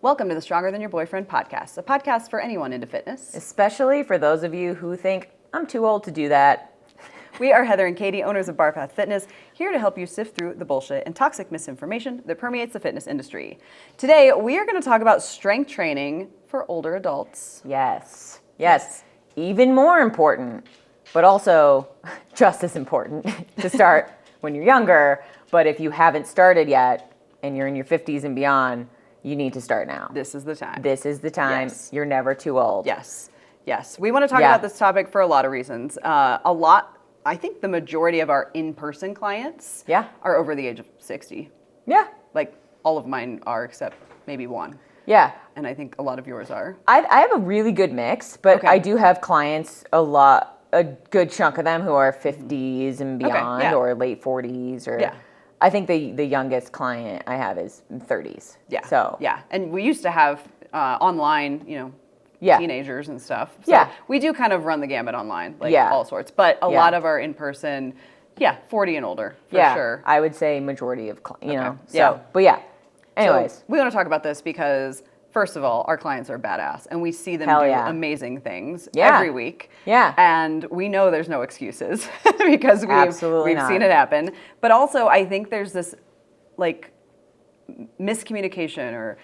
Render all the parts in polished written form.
Welcome to the Stronger Than Your Boyfriend podcast, a podcast for anyone into fitness. Especially for those of you who think, I'm too old to do that. We are Heather and Katie, owners of Barpath Fitness, here to help you sift through the bullshit and toxic misinformation that permeates the fitness industry. Today, we are going to talk about strength training for older adults. Yes. Even more important, but also just as important to start when you're younger. But if you haven't started yet and you're in your 50s and beyond, you need to start now. This is the time. This is the time. Yes. You're never too old. Yes. We want to talk about this topic for a lot of reasons. I think the majority of our in-person clients are over the age of 60. Yeah. Like all of mine are except maybe one. Yeah. And I think a lot of yours are. I have a really good mix, but I do have clients, a good chunk of them who are 50s and beyond or late 40s or I think the youngest client I have is 30s. Yeah. And we used to have online, teenagers and stuff. So we do kind of run the gamut online, all sorts. But a lot of our in-person, 40 and older, for sure. I would say majority of, But anyways. So we want to talk about this because, first of all, our clients are badass. And we see them do amazing things every week. Yeah. And we know there's no excuses because we've seen it happen. But also, I think there's this, miscommunication or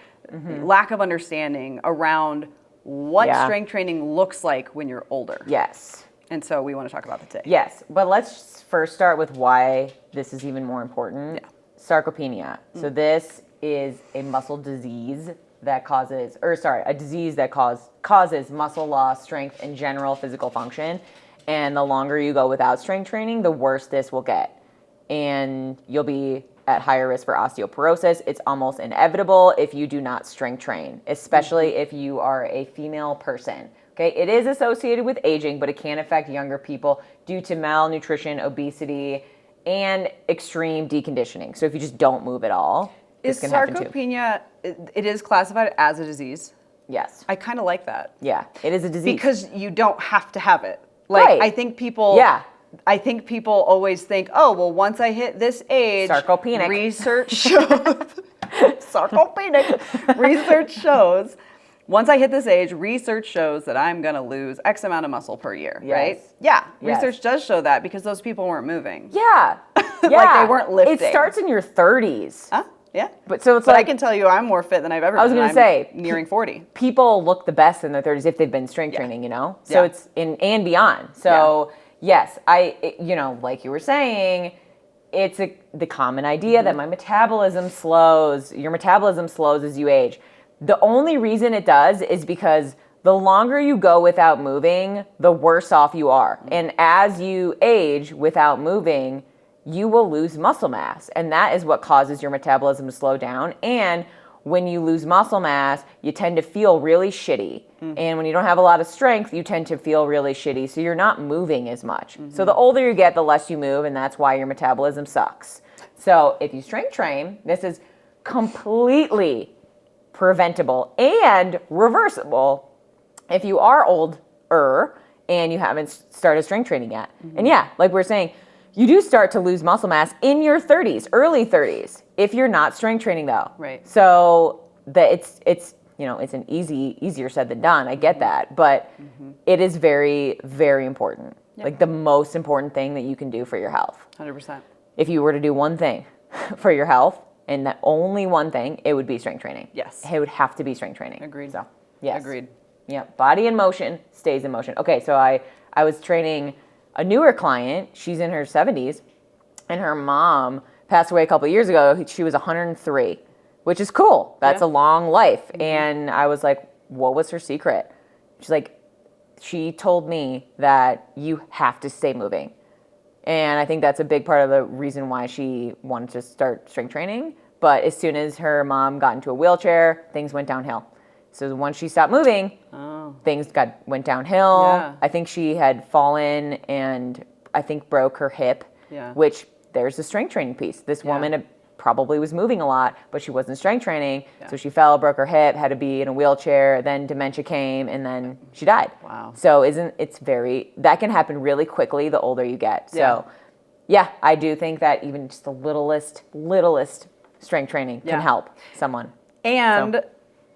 lack of understanding around what strength training looks like when you're older. Yes. And so we want to talk about that today. Yes, but let's first start with why this is even more important. Yeah. Sarcopenia. So this is a muscle disease that causes muscle loss, strength, and general physical function. And the longer you go without strength training, the worse this will get. And you'll be at higher risk for osteoporosis. It's almost inevitable if you do not strength train, especially if you are a female person. Okay, it is associated with aging, but it can affect younger people due to malnutrition, obesity, and extreme deconditioning. So if you just don't move at all, is sarcopenia, it is classified as a disease? Yes. I kind of like that. Yeah, it is a disease. Because you don't have to have it. I think people always think, oh, well, once I hit this age, sarcopenic. Research shows, once I hit this age, research shows that I'm going to lose X amount of muscle per year, right? Yeah, research does show that because those people weren't moving. Yeah. They weren't lifting. It starts in your 30s. Huh? Yeah. But I can tell you I'm more fit than I've ever been. I was going to say, nearing 40. People look the best in their 30s if they've been strength training, So it's and beyond. So yes, like you were saying, it's the common idea that my metabolism slows. Your metabolism slows as you age. The only reason it does is because the longer you go without moving, the worse off you are. And as you age without moving, you will lose muscle mass. And that is what causes your metabolism to slow down. And when you lose muscle mass, you tend to feel really shitty. And when you don't have a lot of strength, you tend to feel really shitty. So you're not moving as much. So the older you get, the less you move. And that's why your metabolism sucks. So if you strength train, this is completely preventable and reversible if you are older and you haven't started strength training yet. And like we're saying, you do start to lose muscle mass in your 30s, early 30s, if you're not strength training though. Right. So that it's an easier said than done. I get that, but it is very, very important. Like the most important thing that you can do for your health. 100%. If you were to do one thing for your health, and that only one thing, it would be strength training. Yes. It would have to be strength training. Agreed. So, yes. Agreed. Yeah. Body in motion stays in motion. Okay, so I was training a newer client. She's in her 70s, and her mom passed away a couple of years ago. She was 103, which is cool. That's a long life. And I was like, what was her secret? She's like, she told me that you have to stay moving. And I think that's a big part of the reason why she wanted to start strength training. But as soon as her mom got into a wheelchair, things went downhill. So once she stopped moving, things went downhill. Yeah. I think she had fallen and I think broke her hip, which there's the strength training piece. This woman probably was moving a lot, but she wasn't strength training. Yeah. So she fell, broke her hip, had to be in a wheelchair, then dementia came, and then she died. Wow. So that can happen really quickly the older you get. So I do think that even just the littlest strength training can help someone. And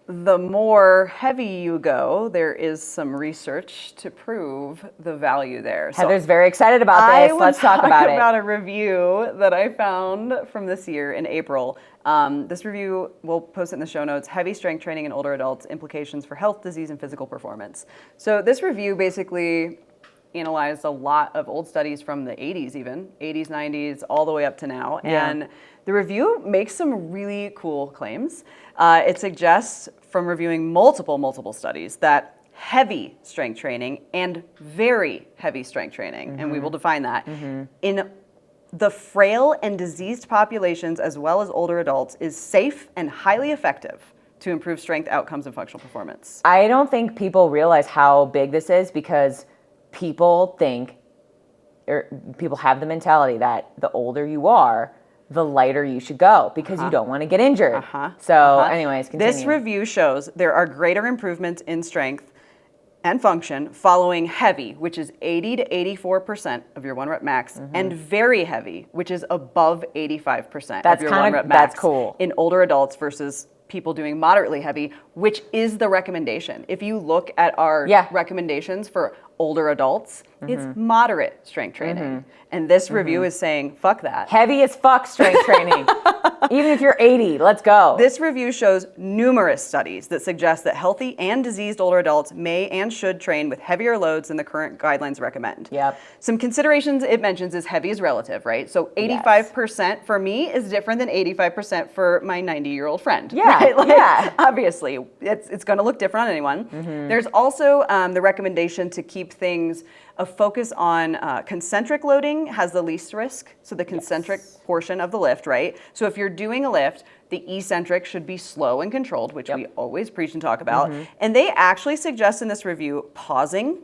the more heavy you go, there is some research to prove the value there. Heather's very excited about this. Let's talk about it. I about a review that I found from this year in April. This review, we'll post it in the show notes, Heavy Strength Training in Older Adults, Implications for Health, Disease, and Physical Performance. So this review basically analyzed a lot of old studies from the 80s even, 80s, 90s, all the way up to now. Yeah. And the review makes some really cool claims. It suggests, from reviewing multiple studies, that heavy strength training and very heavy strength training, and we will define that, in the frail and diseased populations as well as older adults is safe and highly effective to improve strength outcomes and functional performance. I don't think people realize how big this is because people think, or people have the mentality that the older you are, the lighter you should go because you don't want to get injured. So anyways, continue. This review shows there are greater improvements in strength and function following heavy, which is 80 to 84% of your 1 rep max, and very heavy, which is above 85% of your 1 rep max. That's cool. In older adults versus people doing moderately heavy, which is the recommendation. If you look at our recommendations for older adults, it's moderate strength training. And this review is saying, fuck that. Heavy as fuck strength training. Even if you're 80, let's go. This review shows numerous studies that suggest that healthy and diseased older adults may and should train with heavier loads than the current guidelines recommend. Yep. Some considerations it mentions is heavy is relative, right? So 85% for me is different than 85% for my 90-year-old friend. Yeah, right? yeah. Obviously, it's going to look different on anyone. There's also the recommendation to keep things a focus on concentric loading has the least risk. So the concentric portion of the lift, right? So if you're doing a lift, the eccentric should be slow and controlled, which we always preach and talk about. And they actually suggest in this review pausing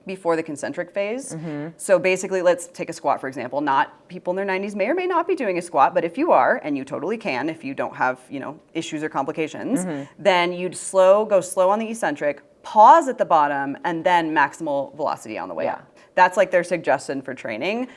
before the concentric phase. So basically, let's take a squat, for example. Not people in their 90s may or may not be doing a squat, but if you are, and you totally can, if you don't have, issues or complications, then you'd go slow on the eccentric, pause at the bottom, and then maximal velocity on the way up. That's like their suggestion for training.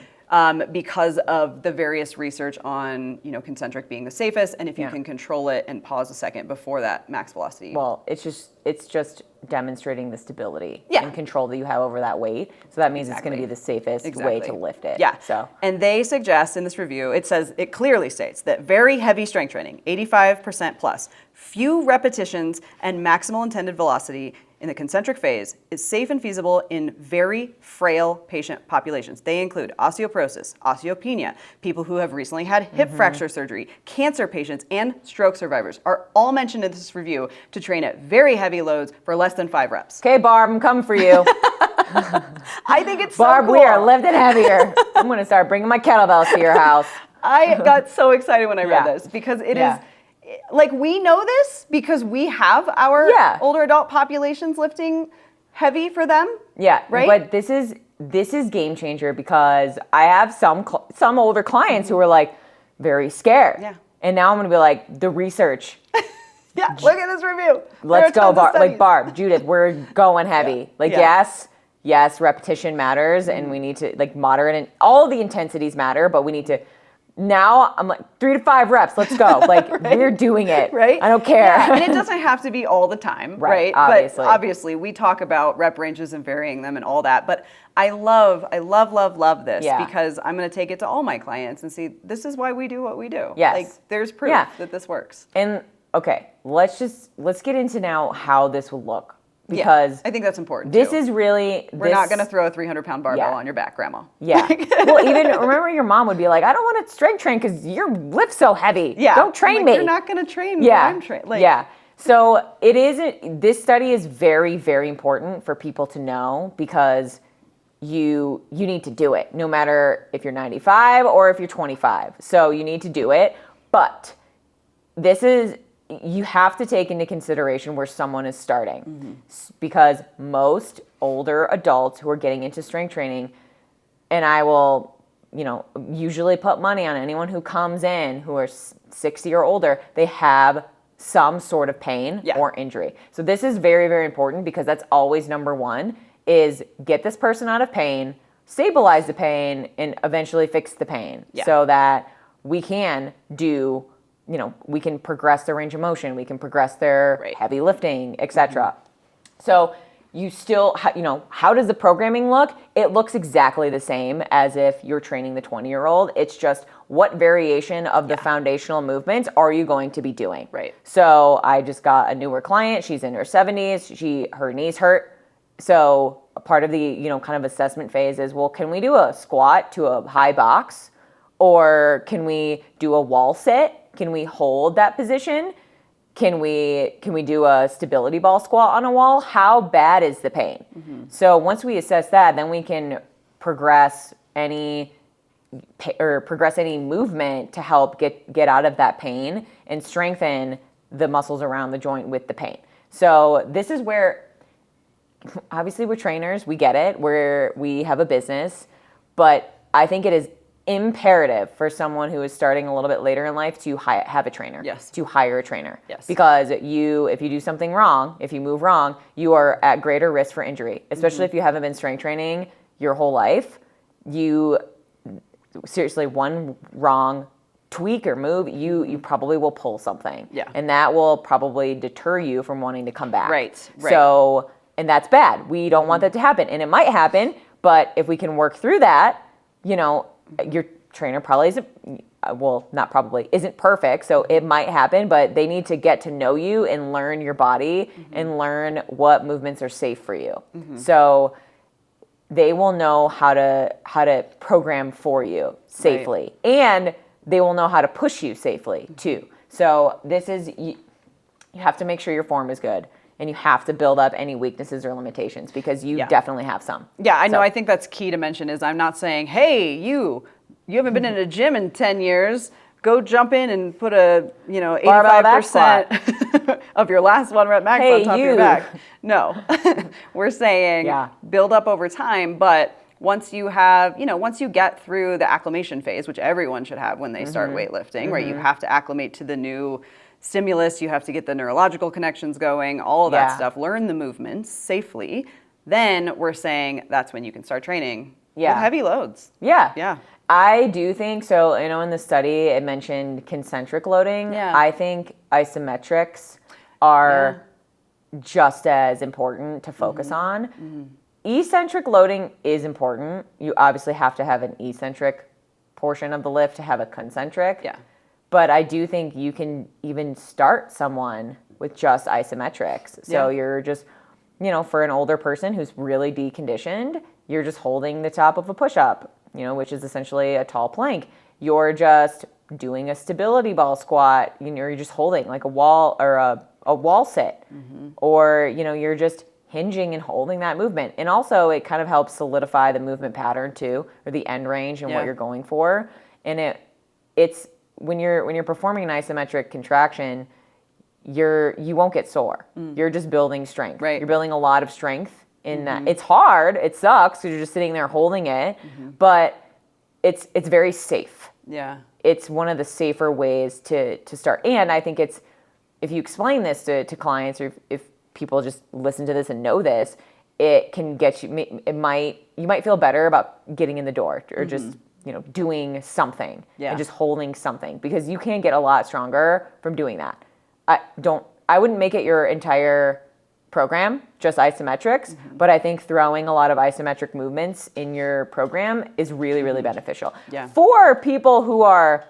Because of the various research on, concentric being the safest, and if you can control it and pause a second before that max velocity. Well, it's just demonstrating the stability and control that you have over that weight. So that means it's going to be the safest way to lift it. Yeah. So, and they suggest in this review, it clearly states that very heavy strength training, 85% plus, few repetitions, and maximal intended velocity in the concentric phase is safe and feasible in very frail patient populations. They include osteoporosis, osteopenia, people who have recently had hip fracture surgery, cancer patients, and stroke survivors are all mentioned in this review to train at very heavy loads for less than 5 reps. Okay, Barb, I'm coming for you. I think it's Barb, so cool. we are lifting heavier. I'm going to start bringing my kettlebells to your house. I got so excited when I read this because it is... Like, we know this because we have our older adult populations lifting heavy for them. Yeah, right. But this is game changer because I have some older clients who are like very scared. Yeah. And now I'm gonna be like, the research. Look at this review. Let's go, Barb. Like Barb, Judith, we're going heavy. Yes, repetition matters, and we need to moderate, and all the intensities matter, but we need to. Now I'm like 3 to 5 reps. Let's go. We're doing it. Right. I don't care. Yeah. And it doesn't have to be all the time. Right. Obviously. But obviously we talk about rep ranges and varying them and all that. But I love this because I'm going to take it to all my clients and see this is why we do what we do. Yes. There's proof that this works. And okay, let's get into now how this will look. Because I think that's important. This is really... We're not going to throw a 300-pound barbell on your back, Grandma. Yeah. Well, even remember your mom would be like, I don't want to strength train because your lift's so heavy. Yeah. Don't train me. You're not going to train me. I'm trained. So this study is very, very important for people to know because you need to do it no matter if you're 95 or if you're 25. So you need to do it. But you have to take into consideration where someone is starting because most older adults who are getting into strength training, and I will, usually put money on anyone who comes in who are 60 or older, they have some sort of pain or injury. So this is very, very important because that's always number one is get this person out of pain, stabilize the pain, and eventually fix the pain so that we can do we can progress their range of motion, we can progress their heavy lifting, etc. So you still, how does the programming look? It looks exactly the same as if you're training the 20-year-old. It's just what variation of the foundational movements are you going to be doing? Right. So I just got a newer client. She's in her 70s. Her knees hurt. So a part of the, kind of assessment phase is, well, can we do a squat to a high box? Or can we do a wall sit? Can we hold that position? Can we do a stability ball squat on a wall? How bad is the pain? So once we assess that, then we can progress any movement to help get out of that pain and strengthen the muscles around the joint with the pain. So this is where, obviously we're trainers, we get it, we have a business, but I think it is imperative for someone who is starting a little bit later in life to have a trainer. Yes. To hire a trainer. Yes. Because if you do something wrong, if you move wrong, you are at greater risk for injury, especially if you haven't been strength training your whole life. Seriously, one wrong tweak or move, you probably will pull something. Yeah. And that will probably deter you from wanting to come back. Right. So, and that's bad. We don't want that to happen. And it might happen, but if we can work through that, your trainer probably isn't perfect, so it might happen, but they need to get to know you and learn your body and learn what movements are safe for you. So they will know how to program for you safely, and they will know how to push you safely too. So this is, you have to make sure your form is good. And you have to build up any weaknesses or limitations because you definitely have some. Yeah, I know. I think that's key to mention is I'm not saying, hey, you haven't been in a gym in 10 years. Go jump in and put a, 85% of your last 1 rep max on top of your back. No, we're saying build up over time. But once you have, once you get through the acclimation phase, which everyone should have when they start weightlifting, right? You have to acclimate to the new stimulus, you have to get the neurological connections going, all of that stuff, learn the movements safely. Then we're saying that's when you can start training with heavy loads. Yeah. I do think so. In the study it mentioned concentric loading. I think isometrics are just as important to focus on. Eccentric loading is important. You obviously have to have an eccentric portion of the lift to have a concentric. But I do think you can even start someone with just isometrics. So you're just, for an older person who's really deconditioned, you're just holding the top of a push-up, which is essentially a tall plank. You're just doing a stability ball squat. You're just holding like a wall or a wall sit. Or, you're just hinging and holding that movement. And also it kind of helps solidify the movement pattern too, or the end range and what you're going for. And it's, when you're performing an isometric contraction, you won't get sore. You're just building strength. Right. You're building a lot of strength in that. It's hard. It sucks because you're just sitting there holding it, but it's very safe. Yeah. It's one of the safer ways to start. And I think if you explain this to clients, or if people just listen to this and know this, it can get you. You might feel better about getting in the door, or just doing something and just holding something, because you can get a lot stronger from doing that. I wouldn't make it your entire program, just isometrics, but I think throwing a lot of isometric movements in your program is really, really beneficial. For people who are,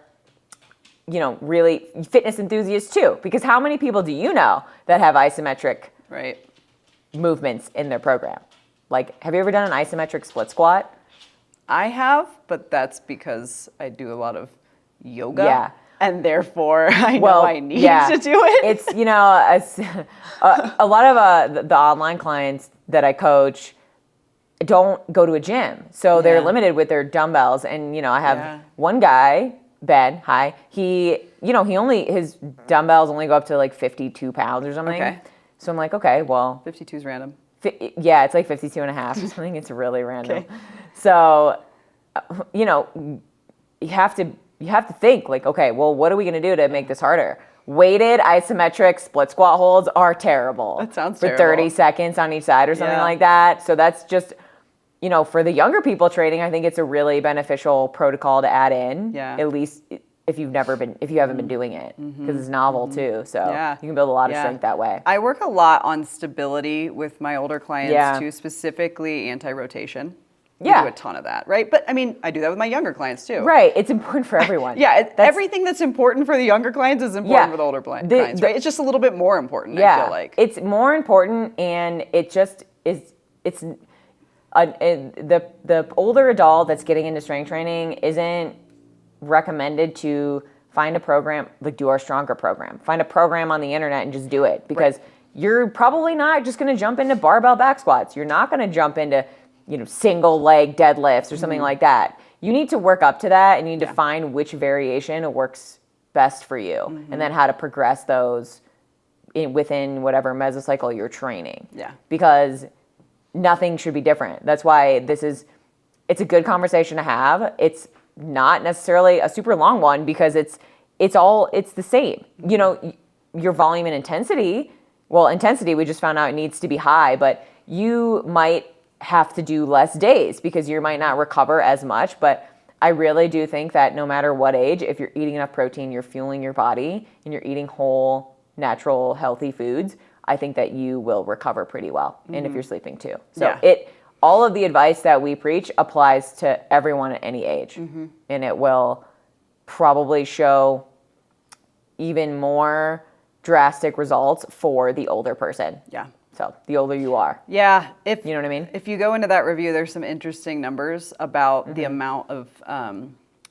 really fitness enthusiasts too, because how many people do you know that have isometric movements in their program? Like, have you ever done an isometric split squat? I have, but that's because I do a lot of yoga, and therefore I know I need to do it. It's, a lot of the online clients that I coach don't go to a gym, so they're limited with their dumbbells. And I have one guy, Ben. Hi, his dumbbells only go up to like 52 pounds or something. Okay. So I'm like, okay, well, 52 is random. Yeah, it's like 52 and a half or something. It's really random. Okay. So, you have to think like, okay, well, what are we going to do to make this harder? Weighted isometric split squat holds are terrible. That sounds terrible. For 30 seconds on each side or something like that. So that's just, for the younger people training, I think it's a really beneficial protocol to add in. At least if you haven't been doing it, because it's novel too. So you can build a lot of strength that way. I work a lot on stability with my older clients too, specifically anti-rotation. We do a ton of that, right? But I mean, I do that with my younger clients too. Right. It's important for everyone. Everything that's important for the younger clients is important for the older clients, right? It's just a little bit more important, I feel like. It's more important, and it just is, the older adult that's getting into strength training isn't recommended to find a program, like do our Stronger program. Find a program on the internet and just do it, because you're probably not just going to jump into barbell back squats. You're not going to jump into single leg deadlifts or something like that. You need to work up to that, and you need to find which variation works best for you, and then how to progress those within whatever mesocycle you're training. Yeah. Because nothing should be different. That's why it's a good conversation to have. It's not necessarily a super long one, because it's the same. Your volume and intensity, we just found out it needs to be high, but you might have to do less days because you might not recover as much. But I really do think that no matter what age, if you're eating enough protein, you're fueling your body, and you're eating whole, natural, healthy foods, I think that you will recover pretty well. And if you're sleeping too. So all of the advice that we preach applies to everyone at any age. And it will probably show even more drastic results for the older person. Yeah. So the older you are. Yeah. You know what I mean? If you go into that review, there's some interesting numbers about the amount of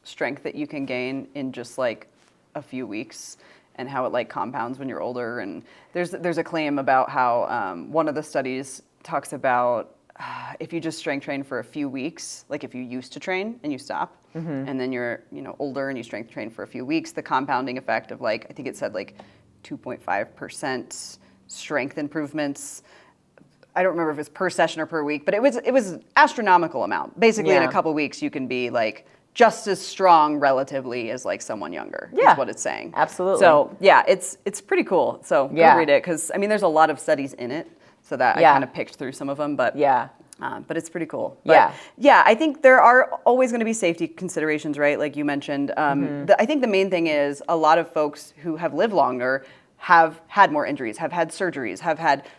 strength that you can gain in just like a few weeks, and how it like compounds when you're older. And there's a claim about how one of the studies talks about if you just strength train for a few weeks, like if you used to train and you stop, and then you're older and you strength train for a few weeks, the compounding effect of like, I think it said like 2.5% strength improvements. I don't remember if it's per session or per week, but it was astronomical amount. Basically, in a couple weeks, you can be like just as strong relatively as like someone younger. Is what it's saying. Absolutely. So it's pretty cool. So go read it, because I mean, there's a lot of studies in it, so that I kind of picked through some of them, but but it's pretty cool. But I think there are always going to be safety considerations, right? Like you mentioned. I think the main thing is a lot of folks who have lived longer have had more injuries, have had surgeries,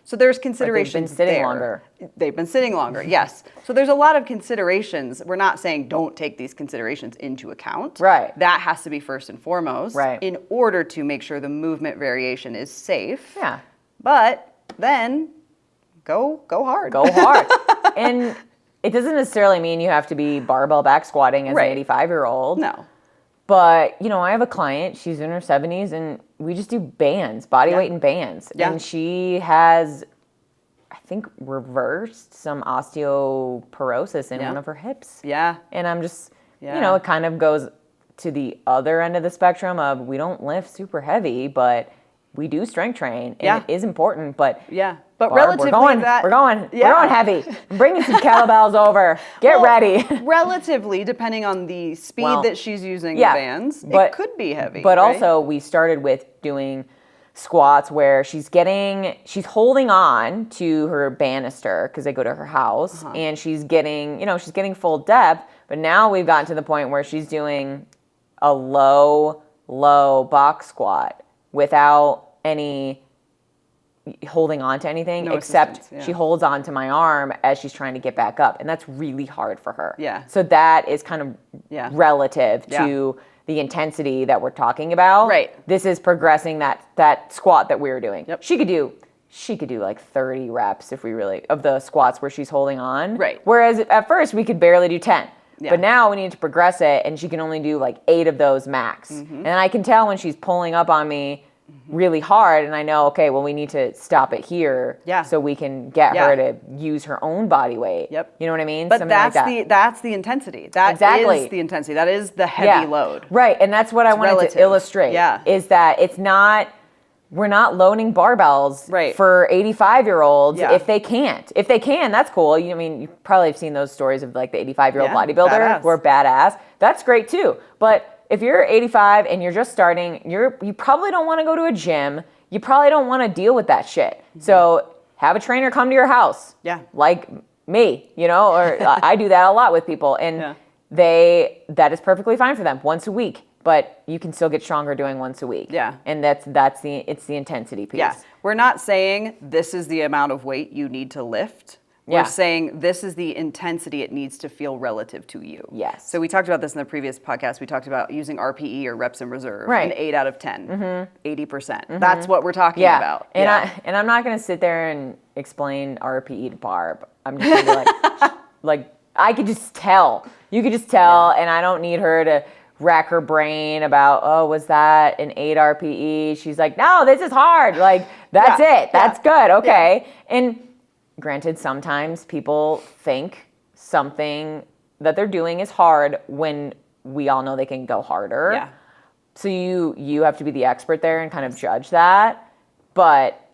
so there's considerations. They've been sitting longer. They've been sitting longer, yes. So there's a lot of considerations. We're not saying don't take these considerations into account. Right. That has to be first and foremost. Right. In order to make sure the movement variation is safe. Yeah. But then go hard. Go hard. And it doesn't necessarily mean you have to be barbell back squatting as an 85-year-old. No. But, I have a client, she's in her 70s, and we just do bands, body weight and bands. Yeah. And she has, I think, reversed some osteoporosis in one of her hips. Yeah. And I'm just, it kind of goes to the other end of the spectrum of, we don't lift super heavy, but we do strength train, and it is important, but but relatively we're going heavy. I'm bringing some kettlebells over. Get ready. Relatively, depending on the speed that she's using the bands, it could be heavy. But also, we started with doing squats where she's holding on to her banister because they go to her house, and she's getting full depth. But now we've gotten to the point where she's doing a low box squat without any holding on to anything, except she holds on to my arm as she's trying to get back up, and that's really hard for her. Yeah. So that is kind of relative to the intensity that we're talking about. Right. This is progressing that squat that we were doing. Yep. She could do like 30 reps of the squats where she's holding on. Right. Whereas at first we could barely do 10. Yeah. But now we need to progress it, and she can only do like 8 of those max. And I can tell when she's pulling up on me really hard, and I know, okay, well, we need to stop it here so we can get her to use her own body weight. Yep. You know what I mean? But that's the intensity. That is the intensity. That is the heavy load. Right, and that's what I wanted to illustrate. Yeah. Is that we're not loading barbells for 85-year-olds if they can't. If they can, that's cool. You probably have seen those stories of like the 85-year-old bodybuilder who are badass. That's great too. But if you're 85 and you're just starting, you probably don't want to go to a gym. You probably don't want to deal with that shit. So have a trainer come to your house. Yeah. Like me, or I do that a lot with people, and that is perfectly fine for them. Once a week, but you can still get stronger doing once a week. Yeah. And it's the intensity piece. Yeah. We're not saying this is the amount of weight you need to lift. We're saying this is the intensity it needs to feel relative to you. Yes. So we talked about this in the previous podcast. We talked about using RPE or reps in reserve. Right. An 8 out of 10, 80%. That's what we're talking about. And I'm not going to sit there and explain RPE to Barb. I'm just going to be like I could just tell. You could just tell, and I don't need her to rack her brain about, oh, was that an 8 RPE? She's like, no, this is hard. Like, that's it. That's good. Okay. Yeah. And granted, sometimes people think something that they're doing is hard when we all know they can go harder. Yeah. So you have to be the expert there and kind of judge that. But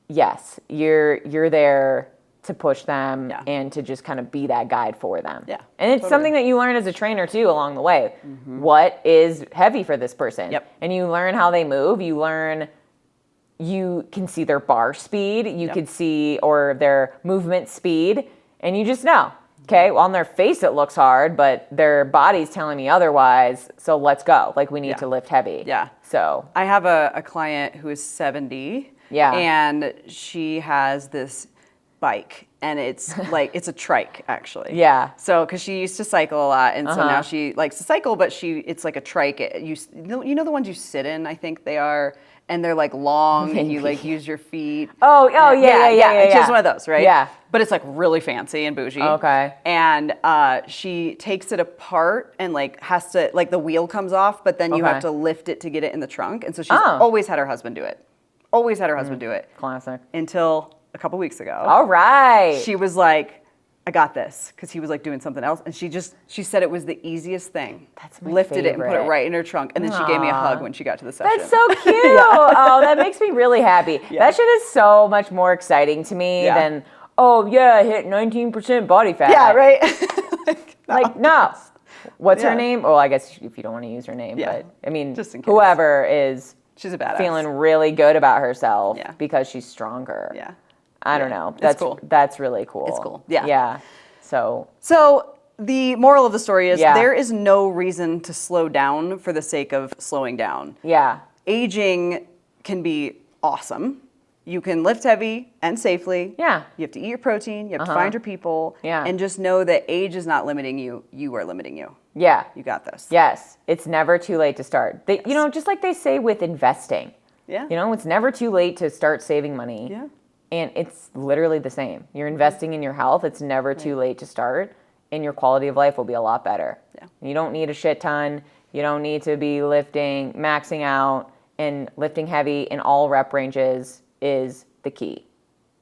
yes, you're there to push them and to just kind of be that guide for them. Yeah. And it's something that you learn as a trainer too along the way. What is heavy for this person? Yep. And you learn how they move. You can see their bar speed, you could see, or their movement speed, and you just know, okay, well, on their face it looks hard, but their body's telling me otherwise, so let's go. Like, we need to lift heavy. Yeah. So. I have a client who is 70. Yeah. And she has this bike, and it's like, it's a trike, actually. Yeah. So, because she used to cycle a lot, and so now she likes to cycle, but it's like a trike. You know the ones you sit in, I think they are, and they're like long, and you like use your feet. Oh, yeah. It's just one of those, right? Yeah. But it's like really fancy and bougie. Okay. And she takes it apart and like has to, like the wheel comes off, but then you have to lift it to get it in the trunk. And so she's always had her husband do it. Always had her husband do it. Classic. Until a couple weeks ago. All right. She was like, I got this, because he was like doing something else, and she said it was the easiest thing. That's my Lifted it and put it favorite. right in her trunk, and then she gave me a hug when she got to the session. That's so cute. Oh, that makes me really happy. That shit is so much more exciting to me than, I hit 19% body fat. Yeah, right. No. What's her name? Well, I guess if you don't want to use her name, but I mean, just in case. whoever is She's a badass. feeling really good about herself because she's stronger. Yeah. I don't know. That's cool. That's really cool. It's cool. Yeah. Yeah. So the moral of the story is there is no reason to slow down for the sake of slowing down. Yeah. Aging can be awesome. You can lift heavy and safely. Yeah. You have to eat your protein. You have to find your people. Yeah. And just know that age is not limiting you. You are limiting you. Yeah. You got this. Yes. It's never too late to start. You know, just like they say with investing. Yeah. You know, it's never too late to start saving money. Yeah. And it's literally the same. You're investing in your health. It's never too late to start. And your quality of life will be a lot better. Yeah. You don't need a shit ton. You don't need to be lifting, maxing out, and lifting heavy in all rep ranges is the key.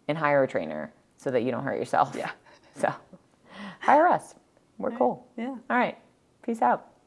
And hire a trainer so that you don't hurt yourself. Yeah. So hire us. We're cool. Yeah. All right. Peace out.